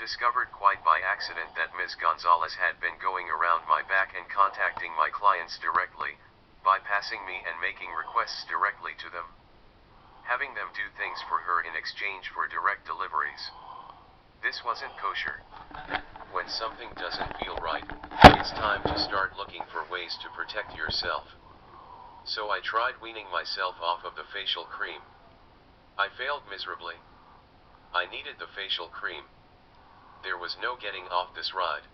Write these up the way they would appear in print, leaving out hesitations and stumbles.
discovered quite by accident that Ms. Gonzalez had been going around my back and contacting my clients directly, bypassing me and making requests directly to them. Having them do things for her in exchange for direct deliveries. This wasn't kosher. When something doesn't feel right, it's time to start looking for ways to protect yourself. So I tried weaning myself off of the facial cream. I failed miserably. I needed the facial cream. There was no getting off this ride.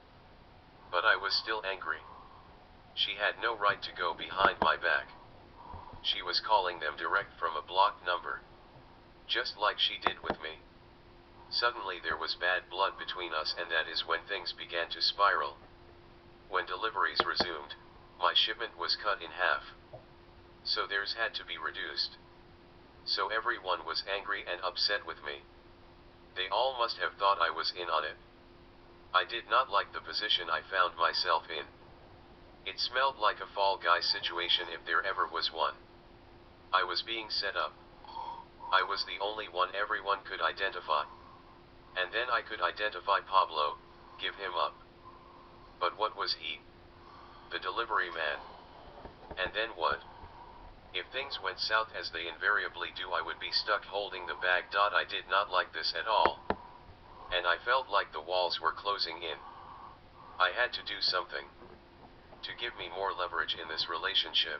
But I was still angry. She had no right to go behind my back. She was calling them direct from a blocked number. Just like she did with me. Suddenly there was bad blood between us, and that is when things began to spiral. When deliveries resumed, my shipment was cut in half. So theirs had to be reduced. So everyone was angry and upset with me. They all must have thought I was in on it. I did not like the position I found myself in. It smelled like a fall guy situation if there ever was one. I was being set up. I was the only one everyone could identify. And then I could identify Pablo, give him up. But what was he? The delivery man. And then what? If things went south as they invariably do, I would be stuck holding the bag. I did not like this at all. And I felt like the walls were closing in. I had to do something. To give me more leverage in this relationship.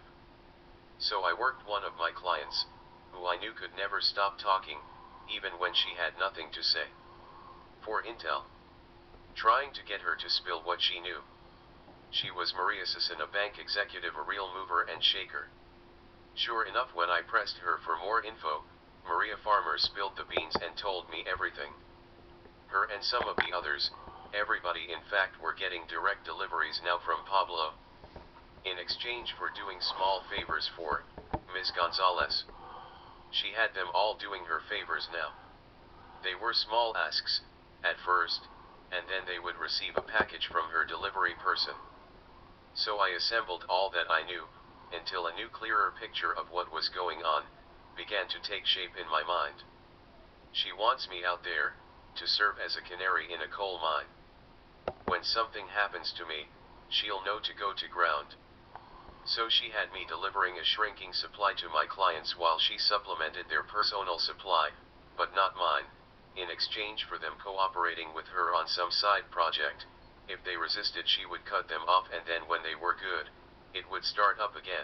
So I worked one of my clients, who I knew could never stop talking, even when she had nothing to say. For intel. Trying to get her to spill what she knew. She was Maria Sisson, a bank executive, a real mover and shaker. Sure enough, when I pressed her for more info, Maria Farmer spilled the beans and told me everything. Her and some of the others, everybody in fact, were getting direct deliveries now from Pablo. In exchange for doing small favors for Ms. Gonzalez. She had them all doing her favors now. They were small asks, at first, and then they would receive a package from her delivery person. So I assembled all that I knew, until a new clearer picture of what was going on, began to take shape in my mind. She wants me out there, to serve as a canary in a coal mine. When something happens to me, she'll know to go to ground. So she had me delivering a shrinking supply to my clients while she supplemented their personal supply, but not mine, in exchange for them cooperating with her on some side project. If they resisted, she would cut them off, and then when they were good, it would start up again.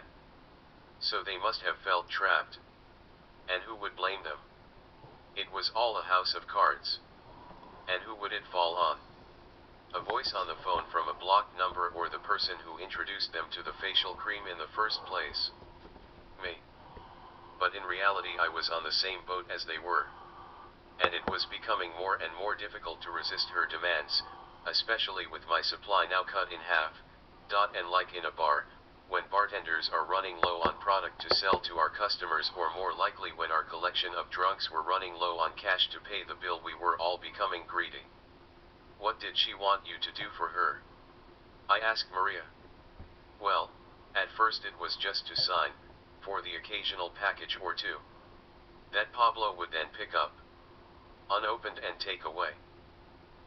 So they must have felt trapped. And who would blame them? It was all a house of cards. And who would it fall on? A voice on the phone from a blocked number, or the person who introduced them to the facial cream in the first place? Me. But in reality I was on the same boat as they were. And it was becoming more and more difficult to resist her demands, especially with my supply now cut in half. And like in a bar, when bartenders are running low on product to sell to our customers, or more likely when our collection of drunks were running low on cash to pay the bill, we were all becoming greedy. What did she want you to do for her? I asked Maria. Well, at first it was just to sign, for the occasional package or two. That Pablo would then pick up. Unopened and take away.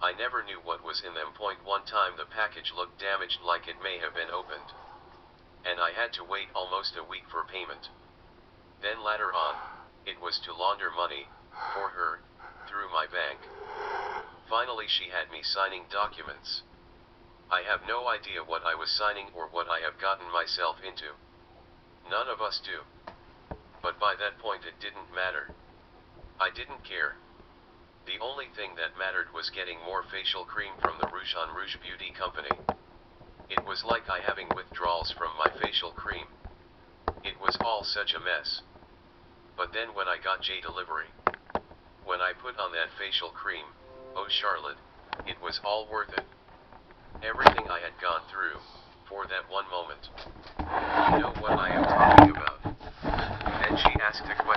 I never knew what was in them. One time the package looked damaged, like it may have been opened. And I had to wait almost a week for payment. Then later on, it was to launder money, for her, through my bank. Finally she had me signing documents. I have no idea what I was signing or what I have gotten myself into. None of us do. But by that point it didn't matter. I didn't care. The only thing that mattered was getting more facial cream from the Rouge on Rouge Beauty Company. It was like I having withdrawals from my facial cream. It was all such a mess. But then when I got J delivery, when I put on that facial cream, oh Charlotte, it was all worth it. Everything I had gone through, for that one moment. You know what I am talking about. Then she asked a question.